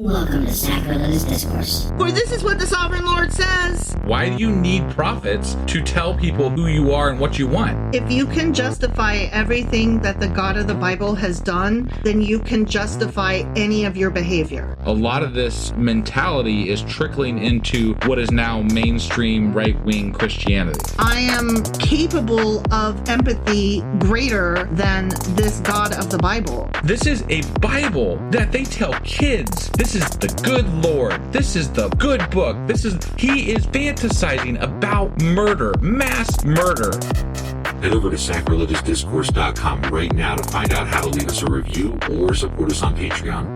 Welcome to Sacrilegious Discourse. For this is what the Sovereign Lord says. Why do you need prophets to tell people who you are and what you want? If you can justify everything that the God of the Bible has done, then you can justify any of your behavior. A lot of this mentality is trickling into what is now mainstream right-wing Christianity. I am capable of empathy greater than this God of the Bible. This is a Bible that they tell kids. This is the good Lord. This is the good book. He is fantasizing about murder, mass murder. Head over to sacrilegiousdiscourse.com right now to find out how to leave us a review or support us on Patreon.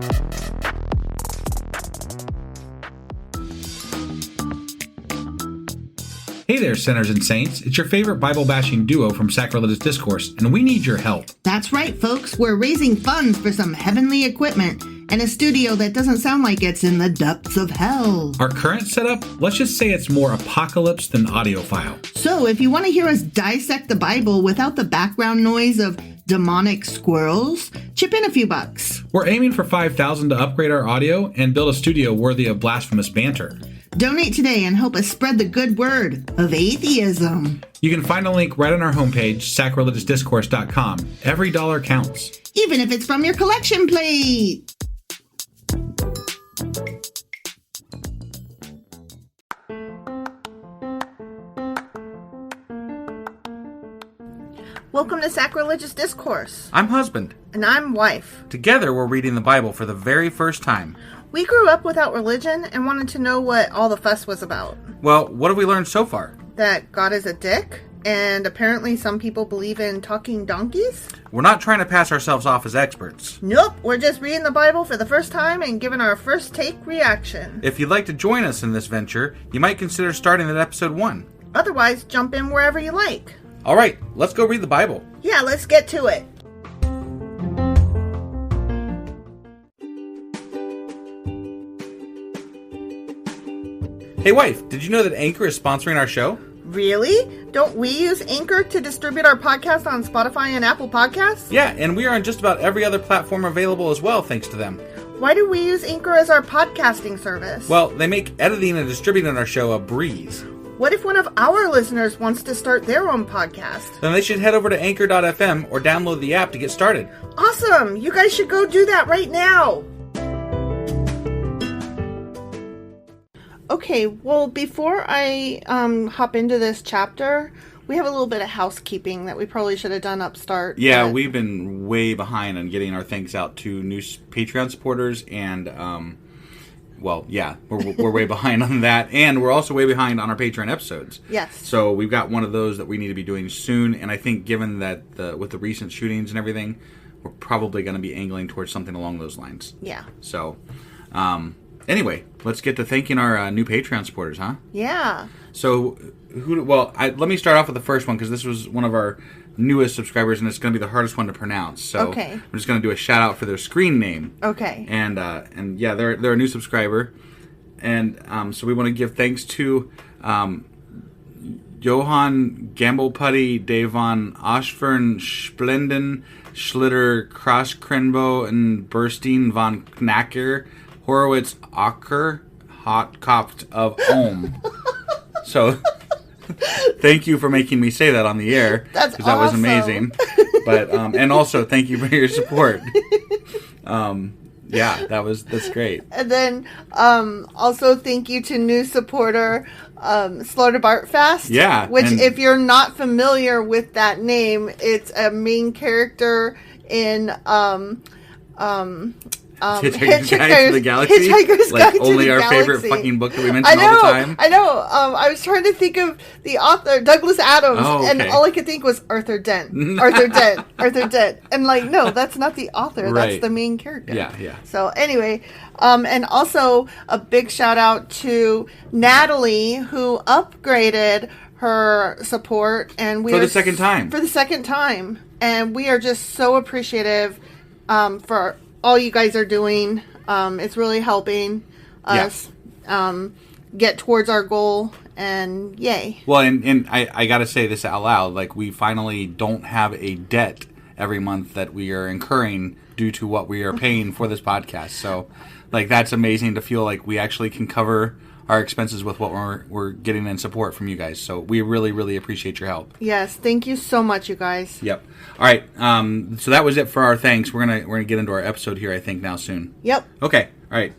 Hey there, sinners and saints. It's your favorite Bible-bashing duo from Sacrilegious Discourse, and we need your help. That's right, folks. We're raising funds for some heavenly equipment and a studio that doesn't sound like it's in the depths of hell. Our current setup, let's just say it's more apocalypse than audiophile. So if you want to hear us dissect the Bible without the background noise of demonic squirrels, chip in a few bucks. We're aiming for $5,000 to upgrade our audio and build a studio worthy of blasphemous banter. Donate today and help us spread the good word of atheism. You can find a link right on our homepage, sacrilegiousdiscourse.com. Every dollar counts. Even if it's from your collection plate. Welcome to Sacrilegious Discourse. I'm husband. And I'm wife. Together, we're reading the Bible for the very first time. We grew up without religion and wanted to know what all the fuss was about. Well, what have we learned so far? That God is a dick, and apparently some people believe in talking donkeys. We're not trying to pass ourselves off as experts. Nope, we're just reading the Bible for the first time and giving our first take reaction. If you'd like to join us in this venture, you might consider starting at episode 1. Otherwise, jump in wherever you like. All right, let's go read the Bible. Yeah, let's get to it. Hey wife, did you know that Anchor is sponsoring our show? Really? Don't we use Anchor to distribute our podcast on Spotify and Apple Podcasts? Yeah, and we are on just about every other platform available as well, thanks to them. Why do we use Anchor as our podcasting service? Well, they make editing and distributing our show a breeze. What if one of our listeners wants to start their own podcast? Then they should head over to anchor.fm or download the app to get started. Awesome! You guys should go do that right now! Okay, well, before I hop into this chapter, we have a little bit of housekeeping that we probably should have done upstart. Yeah, we've been way behind on getting our thanks out to new Patreon supporters, and, we're way behind on that, and we're also way behind on our Patreon episodes. Yes. So we've got one of those that we need to be doing soon, and I think given that with the recent shootings and everything, we're probably going to be angling towards something along those lines. Yeah. So, anyway, let's get to thanking our new Patreon supporters, huh? Yeah. So, let me start off with the first one because this was one of our newest subscribers, and it's going to be the hardest one to pronounce. So, okay. I'm just going to do a shout out for their screen name. Okay. And yeah, they're a new subscriber, and so we want to give thanks to Johann Gambleputty, Davon Oshfern, Splenden, Schlitter, Krosskrenbo, and Burstein von Knacker, Horowitz, Acker, Hot Kopft of Ohm. So, thank you for making me say that on the air. That's awesome. That was amazing. But and also thank you for your support. Yeah, that's great. And then also thank you to new supporter Slaughter Bartfast. Yeah. Which, if you're not familiar with that name, it's a main character in Hitchhiker's Guide to the Galaxy? Hitchhiker's Guide to only the our Galaxy. favorite fucking book that we mention all the time. I know. I was trying to think of the author, Douglas Adams, and all I could think was Arthur Dent. Arthur Dent. And no, that's not the author. Right. That's the main character. Yeah. So anyway, and also a big shout out to Natalie, who upgraded her support, and for the second time. And we are just so appreciative for all you guys are doing. It's really helping us get towards our goal, and yay. Well, and I gotta say this out loud, we finally don't have a debt every month that we are incurring due to what we are paying for this podcast. So, like, that's amazing to feel like we actually can cover our expenses with what we're getting in support from you guys. So we really, really appreciate your help. Yes, thank you so much, you guys. Yep. All right. So that was it for our thanks. We're gonna get into our episode here, I think, now soon. Yep. Okay. All right.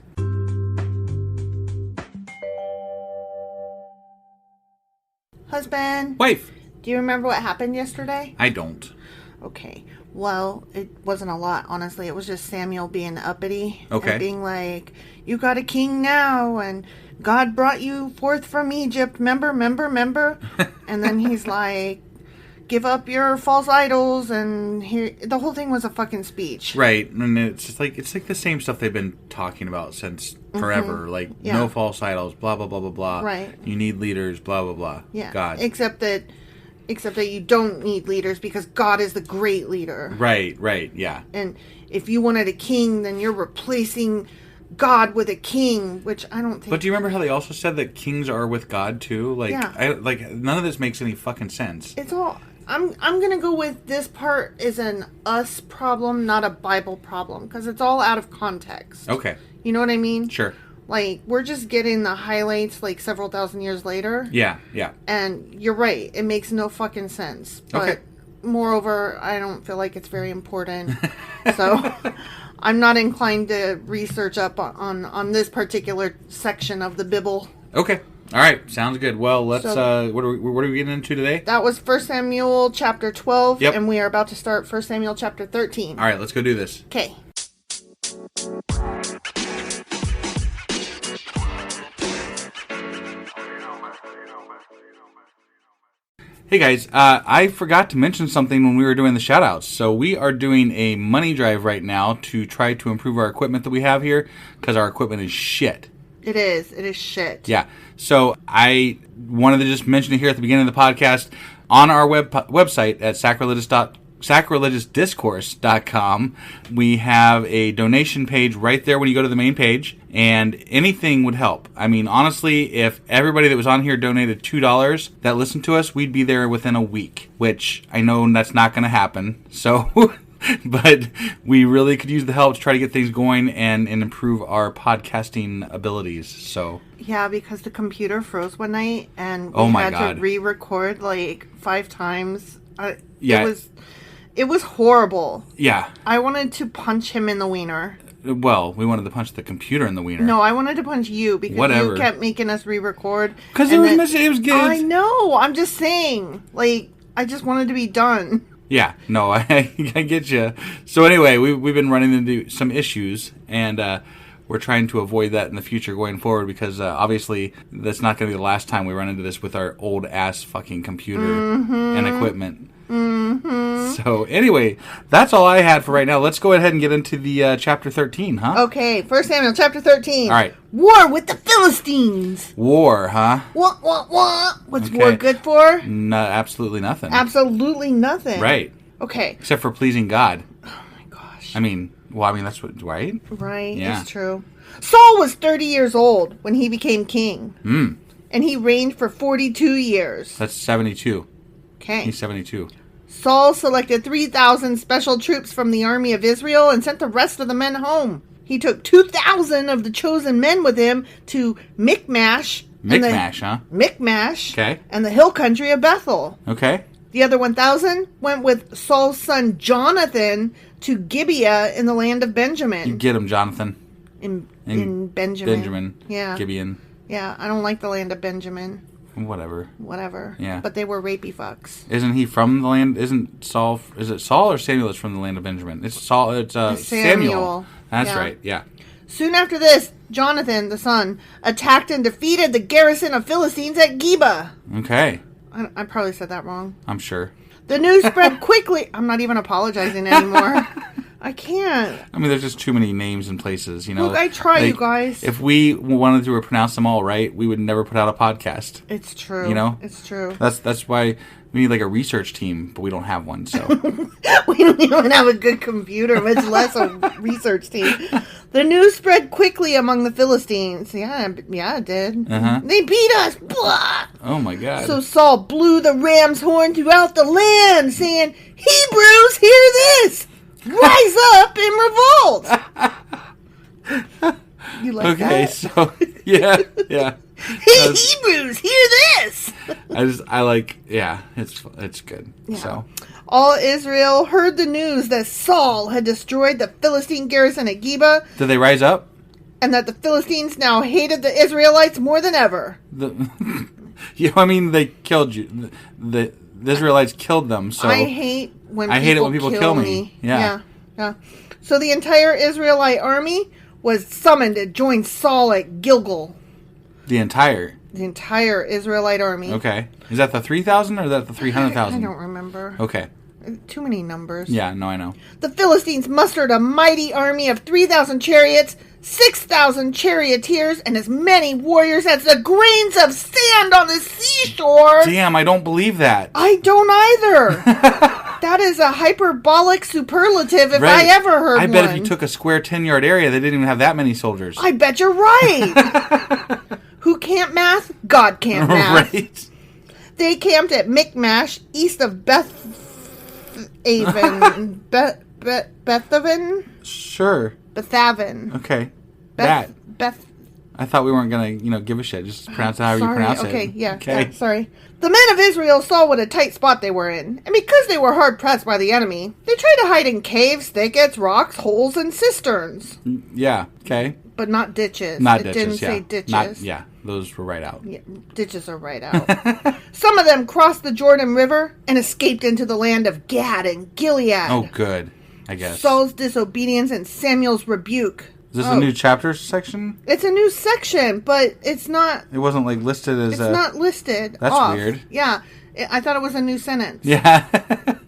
Husband. Wife. Do you remember what happened yesterday? I don't. Okay. Well, it wasn't a lot, honestly. It was just Samuel being uppity. Okay. And being like, you got a king now, and God brought you forth from Egypt. Remember? And then he's like, give up your false idols, and the whole thing was a fucking speech. Right. And it's like the same stuff they've been talking about since forever. Like, no false idols, blah, blah, blah, blah, blah. Right. You need leaders, blah, blah, blah. Yeah. God. Except that you don't need leaders because God is the great leader. Right, yeah. And if you wanted a king, then you're replacing God with a king, which I don't think. But do you remember how they also said that kings are with God too? Like, yeah. None of this makes any fucking sense. It's all. I'm gonna go with this part is an us problem, not a Bible problem, because it's all out of context. Okay. You know what I mean? Sure. Like, we're just getting the highlights, like, several thousand years later. Yeah. And you're right. It makes no fucking sense. But, moreover, I don't feel like it's very important. So, I'm not inclined to research up on this particular section of the Bible. Okay. All right. Sounds good. Well, let's, what are we getting into today? That was 1 Samuel chapter 12. Yep. And we are about to start 1 Samuel chapter 13. All right. Let's go do this. Okay. Hey guys, I forgot to mention something when we were doing the shoutouts. So we are doing a money drive right now to try to improve our equipment that we have here because our equipment is shit. It is. It is shit. Yeah. So I wanted to just mention it here at the beginning of the podcast. On our website at sacrilegiousdiscourse.com, we have a donation page right there when you go to the main page, and anything would help. I mean, honestly, if everybody that was on here donated $2 that listened to us, we'd be there within a week, which I know that's not going to happen. So, but we really could use the help to try to get things going and improve our podcasting abilities. So yeah, because the computer froze one night and we had to re-record like 5 times. It was horrible. Yeah. I wanted to punch him in the wiener. Well, we wanted to punch the computer in the wiener. No, I wanted to punch you because you kept making us re-record. Because it was good. I know. I'm just saying. Like, I just wanted to be done. Yeah. No, I get you. So anyway, we've been running into some issues, and we're trying to avoid that in the future going forward because obviously that's not going to be the last time we run into this with our old ass fucking computer and equipment. So anyway, that's all I had for right now. Let's go ahead and get into the chapter 13, huh? Okay, 1 Samuel chapter 13. All right. War with the Philistines. War, huh? What? What's war good for? No, absolutely nothing. Absolutely nothing. Right. Okay. Except for pleasing God. Oh my gosh. I mean, that's what, right? Right, yeah. It's true. Saul was 30 years old when he became king. And he reigned for 42 years. That's 72. Okay. He's 72. Saul selected 3,000 special troops from the army of Israel and sent the rest of the men home. He took 2,000 of the chosen men with him to Michmash. Michmash. Okay. And the hill country of Bethel. Okay. The other 1,000 went with Saul's son Jonathan to Gibeah in the land of Benjamin. You get him, Jonathan. In Benjamin. Benjamin. Yeah. Gibeon. Yeah, I don't like the land of Benjamin. Whatever. Yeah. But they were rapey fucks. Isn't he from the land? Isn't Saul? Is it Saul or Samuel that's from the land of Benjamin? It's Saul. It's Samuel. That's right. Yeah. Soon after this, Jonathan, the son, attacked and defeated the garrison of Philistines at Geba. Okay. I probably said that wrong. I'm sure. The news spread quickly. I'm not even apologizing anymore. I can't. I mean, there's just too many names and places, you know. Look, I try, you guys. If we wanted to pronounce them all right, we would never put out a podcast. It's true. You know? It's true. That's why we need like a research team, but we don't have one, so. We don't even have a good computer, much less a research team. The news spread quickly among the Philistines. Yeah, it did. They beat us. Blah. Oh my God. So Saul blew the ram's horn throughout the land, saying, Hebrews, hear this. rise up and revolt. You like Okay, that? so yeah. Hey, Hebrews, hear this. I like, yeah, it's good. Yeah. So All Israel heard the news that Saul had destroyed the Philistine garrison at Geba, did they rise up? and that the Philistines now hated the Israelites more than ever. Yeah, I mean, they killed you. The Israelites killed them. So I hate when people kill me. Yeah. So the entire Israelite army was summoned to join Saul at Gilgal. The entire Israelite army. Okay, is that the 3,000 or is that the 300,000? I don't remember. Okay. Too many numbers. Yeah, no, I know. The Philistines mustered a mighty army of 3,000 chariots, 6,000 charioteers, and as many warriors as the grains of sand on the seashore. Damn, I don't believe that. I don't either. That is a hyperbolic superlative if Right. I ever heard one. I bet if you took a square 10-yard area, they didn't even have that many soldiers. I bet you're right. Who can't math? God can't math. Right. They camped at Michmash, east of Bethaven. Bethaven? Sure. Bethaven. Okay. Beth. I thought we weren't going to, give a shit. Just pronounce it however you pronounce it. Okay, yeah, Okay. yeah, sorry. The men of Israel saw what a tight spot they were in, and because they were hard pressed by the enemy, they tried to hide in caves, thickets, rocks, holes, and cisterns. Yeah. Okay. But not ditches. Not it ditches. didn't say ditches. Those were right out. Yeah, ditches are right out. Some of them crossed the Jordan River and escaped into the land of Gad and Gilead. Oh, good. I guess. Saul's disobedience and Samuel's rebuke. Is this a new chapter section? It's a new section, but it's not. It wasn't listed as It's not listed. That's off. weird. Yeah, I thought it was a new sentence. Yeah.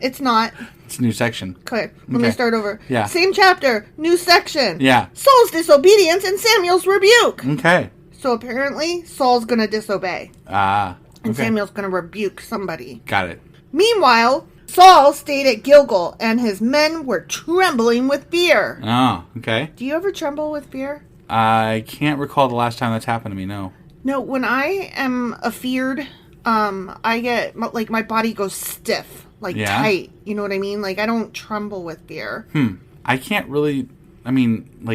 It's not. It's a new section. Okay, let me start over. Yeah. Same chapter, new section. Yeah. Saul's disobedience and Samuel's rebuke. Okay. So apparently, Saul's going to disobey. Ah. And Okay. Samuel's going to rebuke somebody. Got it. Meanwhile, Saul stayed at Gilgal, and his men were trembling with fear. Oh, okay. Do you ever tremble with fear? I can't recall the last time that's happened to me, no. No, when I am afeared, I get, my body goes stiff, tight. You know what I mean? I don't tremble with fear. I can't really,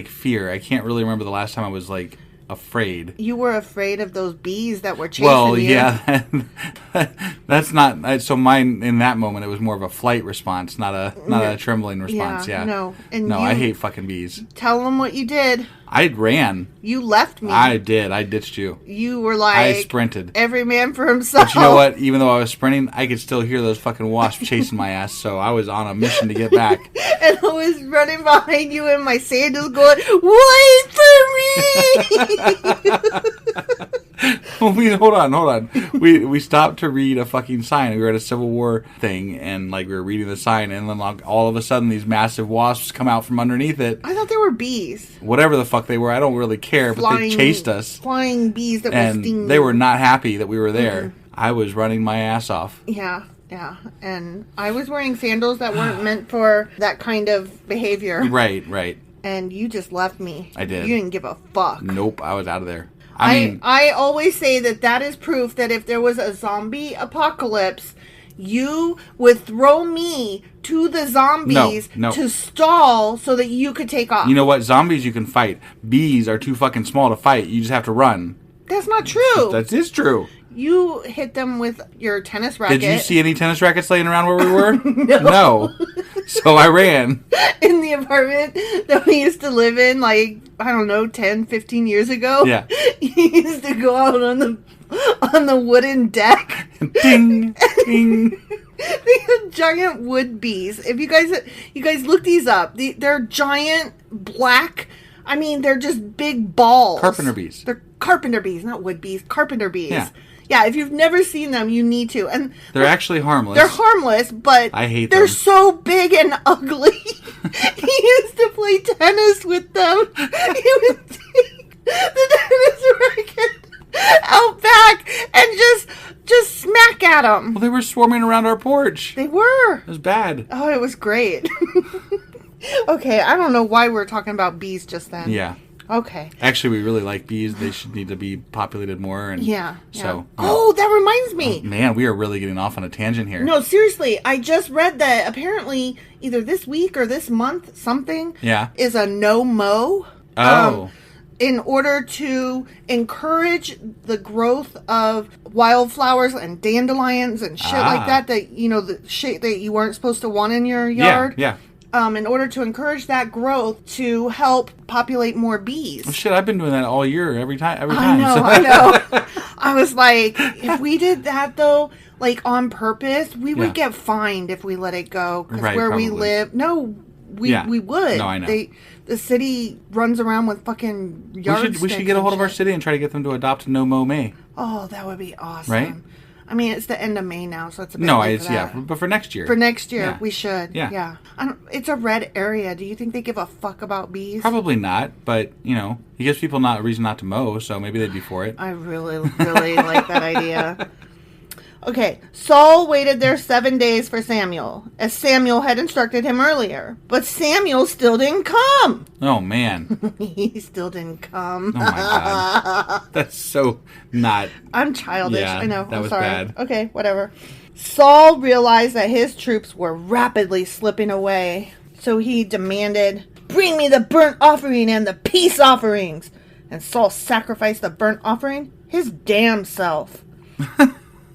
fear. I can't really remember the last time I was, afraid. You were afraid of those bees that were chasing you. Well, yeah, that's not. So mine in that moment, it was more of a flight response, not a trembling response. Yeah, no, and I hate fucking bees. Tell them what you did. I ran. You left me. I did. I ditched you. You were like, I sprinted. Every man for himself. But you know what? Even though I was sprinting, I could still hear those fucking wasps chasing my ass. So I was on a mission to get back. And I was running behind you in my sandals, going, "Wait for me!" Hold on. We stopped to read a fucking sign. We were at a Civil War thing, and we were reading the sign, and then all of a sudden these massive wasps come out from underneath it. I thought they were bees. Whatever the fuck they were, I don't really care. But they chased us. Flying bees that were stinging. They were not happy that we were there. Mm-hmm. I was running my ass off. Yeah. And I was wearing sandals that weren't meant for that kind of behavior. Right. And you just left me. I did. You didn't give a fuck. Nope, I was out of there. I always say that is proof that if there was a zombie apocalypse, you would throw me to the zombies to stall so that you could take off. You know what? Zombies you can fight. Bees are too fucking small to fight. You just have to run. That's not true. That is true. You hit them with your tennis racket. Did you see any tennis rackets laying around where we were? No. So I ran. In the apartment that we used to live in, 10, 15 years ago. Yeah. You used to go out on the wooden deck. Ding, ding. They had giant wood bees. If you guys look these up, they're giant black. They're just big balls. Carpenter bees. They're carpenter bees, not wood bees. Carpenter bees. Yeah. Yeah, if you've never seen them, you need to. And they're actually harmless. They're harmless, but I hate they're them. so big and ugly. He used to play tennis with them. He would take the tennis racket out back and just smack at them. Well, they were swarming around our porch. They were. It was bad. Oh, it was great. Okay, I don't know why we're talking about bees just then. Yeah. Okay. Actually, we really like bees. They should need to be populated more. And Yeah. So. Oh, that reminds me. Man, we are really getting off on a tangent here. No, seriously. I just read that apparently either this week or this month, something is a no-mow. Oh. In order to encourage the growth of wildflowers and dandelions and shit like that, the shit that you weren't supposed to want in your yard. Yeah. In order to encourage that growth to help populate more bees. Well, shit, I've been doing that all year, every time. I know. I was like, if we did that though, like on purpose, we would get fined if we let it go. Because where probably. we live, we would. No, I know. The city runs around with fucking yard We should get a hold of our city and try to get them to adopt No Mow May. Oh, that would be awesome. Right? I mean, it's the end of May now, so it's a bit late for that. but for next year. For next year, we should. Yeah. It's a red area. Do you think they give a fuck about bees? Probably not, but, it gives people a reason not to mow, so maybe they'd be for it. I really, really like that idea. Okay, Saul waited there 7 days for Samuel, as Samuel had instructed him earlier. But Samuel still didn't come. Oh, man. He still didn't come. Oh, my God. That's so not... I'm childish. Yeah, I know. that I'm was sorry. bad. Okay, whatever. Saul realized that his troops were rapidly slipping away. So he demanded, "Bring me the burnt offering and the peace offerings." And Saul sacrificed the burnt offering his damn self.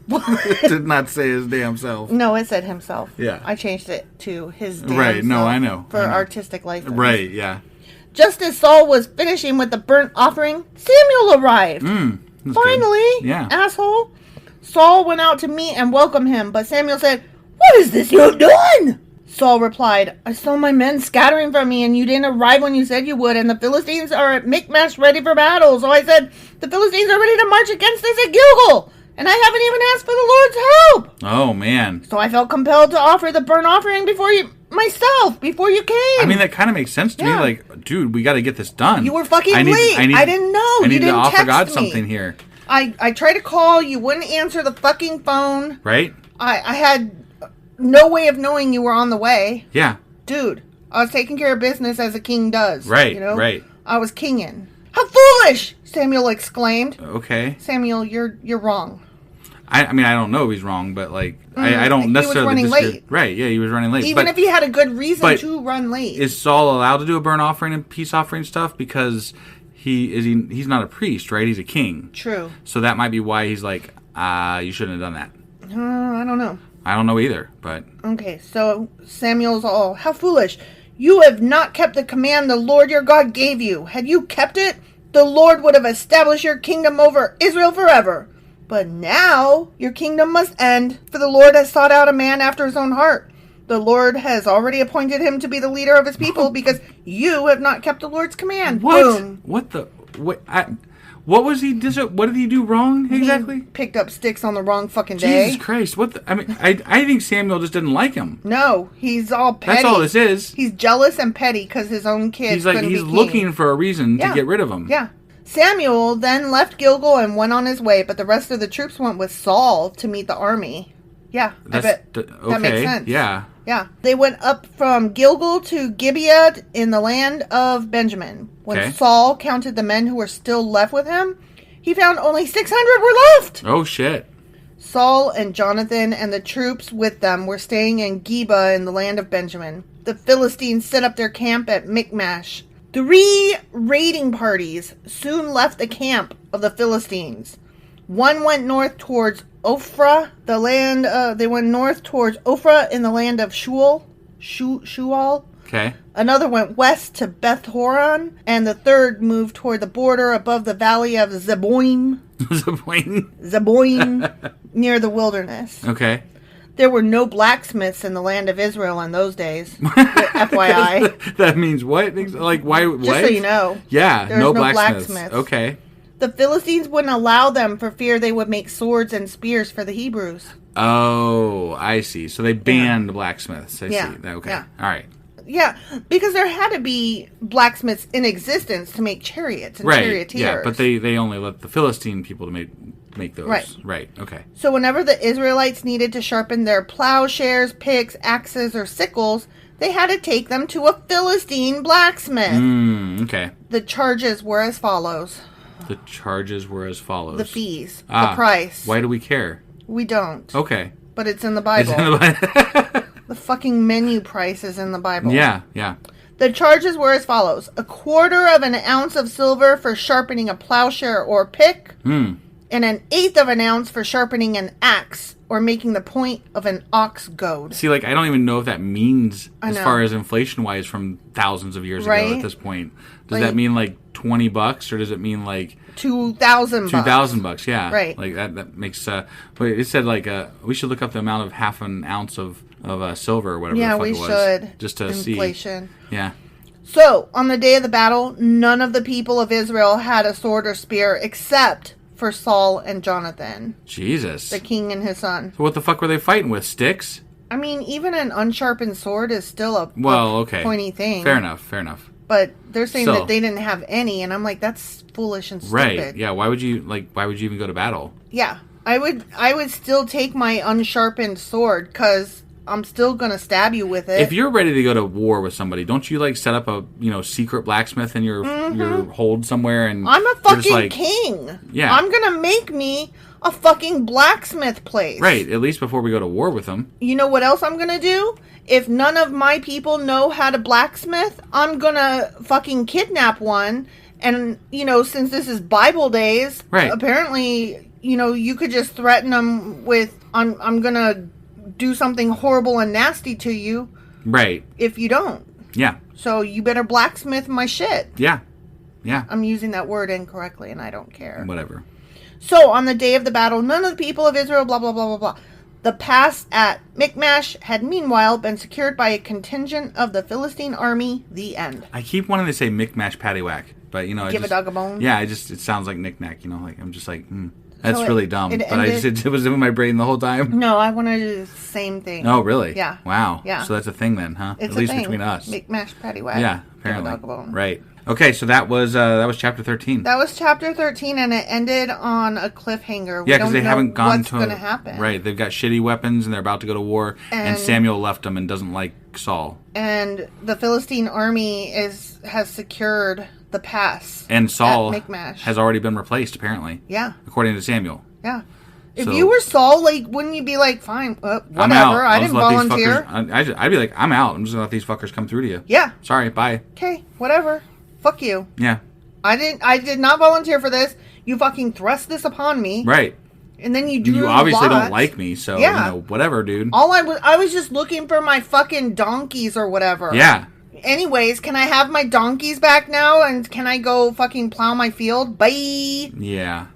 It did not say his damn self. No, it said himself. Yeah. I changed it to his damn Right, no, self I know. For artistic license. Right, yeah. Just as Saul was finishing with the burnt offering, Samuel arrived. Finally, Yeah. asshole. Saul went out to meet and welcome him, but Samuel said, "What is this you're doing?" Saul replied, "I saw my men scattering from me, and you didn't arrive when you said you would, and the Philistines are at Michmash ready for battle. So I said, the Philistines are ready to march against us at Gilgal, and I haven't even asked for the Lord's help. Oh, man. So I felt compelled to offer the burnt offering before you came." I mean, that kind of makes sense to me. Like, dude, we got to get this done. You were fucking late. I didn't know. I need to offer text God me. something here. I tried to call. You wouldn't answer the fucking phone. Right? I had no way of knowing you were on the way. Yeah. Dude, I was taking care of business as a king does. Right, right. I was kinging. "How foolish!" Samuel exclaimed. Okay. Samuel, you're wrong. I mean, I don't know if he's wrong, but, like, I don't necessarily... He was running late. Right, yeah, he was running late. Even if he had a good reason to run late. Is Saul allowed to do a burnt offering and peace offering stuff? Because he's not a priest, right? He's a king. True. So that might be why he's like, you shouldn't have done that. I don't know. I don't know either, but... Okay, so Samuel's all, "How foolish. You have not kept the command the Lord your God gave you. Had you kept it, the Lord would have established your kingdom over Israel forever. But now your kingdom must end, for the Lord has sought out a man after his own heart. The Lord has already appointed him to be the leader of his people because you have not kept the Lord's command." What? Boom. What was he? What did he do wrong exactly? He picked up sticks on the wrong fucking day. Jesus Christ! What? I think Samuel just didn't like him. No, he's all petty. That's all this is. He's jealous and petty because his own kids couldn't be king. Looking for a reason to get rid of him. Yeah. Samuel then left Gilgal and went on his way, but the rest of the troops went with Saul to meet the army. Yeah, I bet that makes sense. Yeah. Yeah. They went up from Gilgal to Gibeah in the land of Benjamin. When Saul counted the men who were still left with him, he found only 600 were left. Oh, shit. Saul and Jonathan and the troops with them were staying in Gibeah in the land of Benjamin. The Philistines set up their camp at Michmash. 3 raiding parties soon left the camp of the Philistines. One went north towards Ophrah, the land. They went north towards Ophrah in the land of Shual. Okay. Another went west to Beth Horon, and the third moved toward the border above the valley of Zeboim. Zeboim, near the wilderness. Okay. There were no blacksmiths in the land of Israel in those days. FYI. That means what? Like, why? Just so you know. Yeah, no blacksmiths. Okay. The Philistines wouldn't allow them for fear they would make swords and spears for the Hebrews. Oh, I see. So they banned blacksmiths. I see. Okay. Yeah. All right. Yeah, because there had to be blacksmiths in existence to make chariots and charioteers. Yeah, but they only let the Philistine people to make those. Right. Okay. So whenever the Israelites needed to sharpen their plowshares, picks, axes, or sickles, they had to take them to a Philistine blacksmith. Okay. The charges were as follows. The charges were as follows. The fees. The price. Why do we care? We don't. Okay. But it's in the Bible. It's in the Bible. The fucking menu price is in the Bible. Yeah. The charges were as follows. 1/4 of an ounce of silver for sharpening a plowshare or pick. And 1/8 of an ounce for sharpening an axe or making the point of an ox goad. See, like, I don't even know if that means I as know. far as inflation-wise from thousands of years ago Right? at this point. Does Like- that mean, like, $20 or does it mean, like... $2,000. $2,000, yeah. Right. Like, that makes... but it said, like, we should look up the amount of half an ounce of silver or whatever Yeah, the fuck we it was. should. Just to see. Inflation. Yeah. So, on the day of the battle, none of the people of Israel had a sword or spear except for Saul and Jonathan, Jesus. the king and his son. So what the fuck were they fighting with? Sticks? I mean, even an unsharpened sword is still a Okay. pointy thing. Fair enough. But they're saying Still. that they didn't have any, and I'm like, that's foolish and stupid. Right. Yeah, why would you even go to battle? Yeah. I would still take my unsharpened sword, because I'm still going to stab you with it. If you're ready to go to war with somebody, don't you like set up a secret blacksmith in your hold somewhere? And I'm a you're just fucking like, king. Yeah. I'm going to make me a fucking blacksmith place. Right. At least before we go to war with them. You know what else I'm going to do? If none of my people know how to blacksmith, I'm going to fucking kidnap one. And, since this is Bible days, right. Apparently, you could just threaten them with, I'm going to do something horrible and nasty to you. Right. If you don't. Yeah. So you better blacksmith my shit. Yeah. I'm using that word incorrectly and I don't care. Whatever. So on the day of the battle, none of the people of Israel, blah, blah, blah, blah, blah. The pass at Michmash had meanwhile been secured by a contingent of the Philistine army. The end. I keep wanting to say Mick-Mash Paddywhack, but Give a dog a bone. Yeah, it sounds like knick-knack, like I'm just like, That's So really dumb. it But it was in my brain the whole time. No, I want to do the same thing. Oh, really? Yeah. Wow. Yeah. So that's a thing then, huh? It's At least a thing. between us. Mick-mash paddywhack. Yeah, Give a apparently. dog a bone. Right. Okay, so that was chapter 13. That was chapter 13, and it ended on a cliffhanger. Yeah, because they haven't gone what's going to happen. Right, they've got shitty weapons and they're about to go to war, and Samuel left them and doesn't like Saul. And the Philistine army has secured the pass. And Saul at Michmash. has already been replaced, apparently. Yeah. According to Samuel. Yeah. If So- you were Saul, wouldn't you be like, fine, whatever, I'm out. I I'll didn't just let these volunteer. fuckers- I'd be like, I'm out. I'm just going to let these fuckers come through to you. Yeah. Sorry, bye. Okay, whatever. Fuck you. Yeah. I did not volunteer for this. You fucking thrust this upon me. Right. And then you do You a obviously lot. don't like me, so, Yeah. whatever, dude. I was just looking for my fucking donkeys or whatever. Yeah. Anyways, can I have my donkeys back now? And can I go fucking plow my field? Bye. Yeah.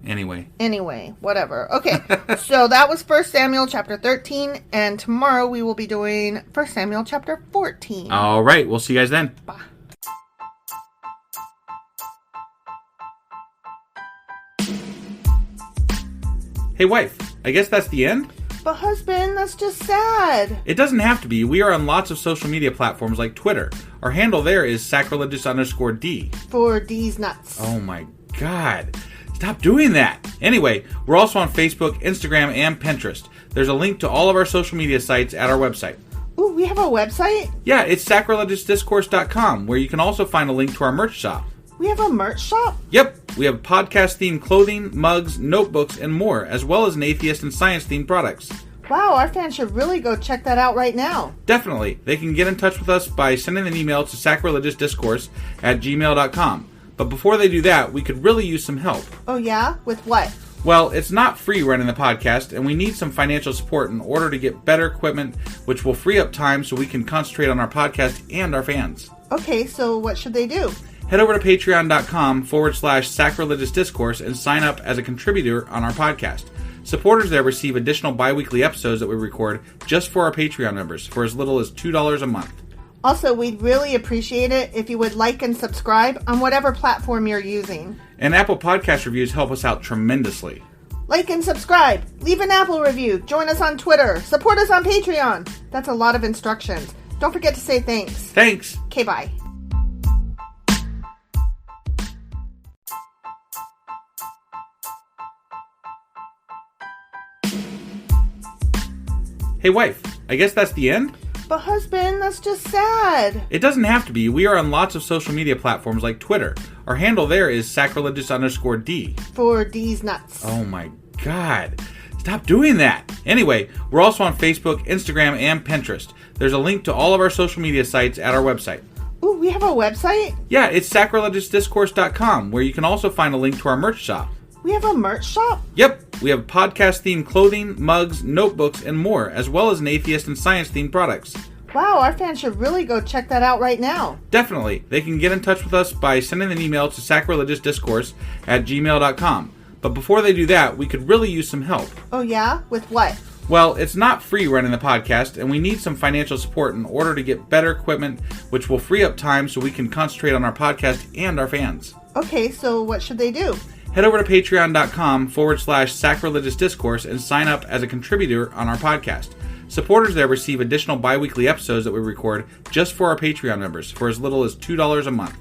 Anyway, whatever. Okay, so that was 1 Samuel chapter 13. And tomorrow we will be doing 1 Samuel chapter 14. All right. We'll see you guys then. Bye. Hey, wife. I guess that's the end? But husband, that's just sad. It doesn't have to be. We are on lots of social media platforms like Twitter. Our handle there is sacrilegious_D. For D's nuts. Oh my god. Stop doing that. Anyway, we're also on Facebook, Instagram, and Pinterest. There's a link to all of our social media sites at our website. Ooh, we have a website? Yeah, it's sacrilegiousdiscourse.com, where you can also find a link to our merch shop. We have a merch shop? Yep, we have podcast-themed clothing, mugs, notebooks, and more, as well as an atheist and science-themed products. Wow, our fans should really go check that out right now. Definitely. They can get in touch with us by sending an email to sacrilegiousdiscourse@gmail.com. But before they do that, we could really use some help. Oh yeah? With what? Well, it's not free running the podcast, and we need some financial support in order to get better equipment, which will free up time so we can concentrate on our podcast and our fans. Okay, so what should they do? Head over to patreon.com/sacrilegiousdiscourse and sign up as a contributor on our podcast. Supporters there receive additional bi-weekly episodes that we record just for our Patreon members for as little as $2 a month. Also, we'd really appreciate it if you would like and subscribe on whatever platform you're using. And Apple Podcast reviews help us out tremendously. Like and subscribe. Leave an Apple review. Join us on Twitter. Support us on Patreon. That's a lot of instructions. Don't forget to say thanks. Thanks! Okay, bye. Hey wife, I guess that's the end? But husband, that's just sad. It doesn't have to be. We are on lots of social media platforms like Twitter. Our handle there is sacrilegious_D. For D's nuts. Oh my God. Stop doing that. Anyway, we're also on Facebook, Instagram, and Pinterest. There's a link to all of our social media sites at our website. Ooh, we have a website? Yeah, it's sacrilegiousdiscourse.com, where you can also find a link to our merch shop. We have a merch shop? Yep, we have podcast-themed clothing, mugs, notebooks, and more, as well as an atheist and science-themed products. Wow, our fans should really go check that out right now. Definitely. They can get in touch with us by sending an email to sacrilegiousdiscourse@gmail.com. But before they do that, we could really use some help. Oh yeah? With what? Well, it's not free running the podcast, and we need some financial support in order to get better equipment, which will free up time so we can concentrate on our podcast and our fans. Okay, so what should they do? Head over to patreon.com/sacrilegiousdiscourse and sign up as a contributor on our podcast. Supporters there receive additional bi-weekly episodes that we record just for our Patreon members for as little as $2 a month.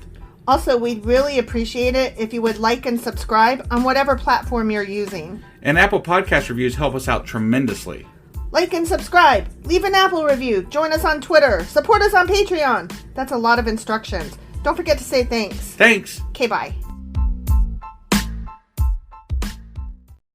Also, we'd really appreciate it if you would like and subscribe on whatever platform you're using. And Apple Podcast reviews help us out tremendously. Like and subscribe. Leave an Apple review. Join us on Twitter. Support us on Patreon. That's a lot of instructions. Don't forget to say thanks. Thanks. Okay, bye.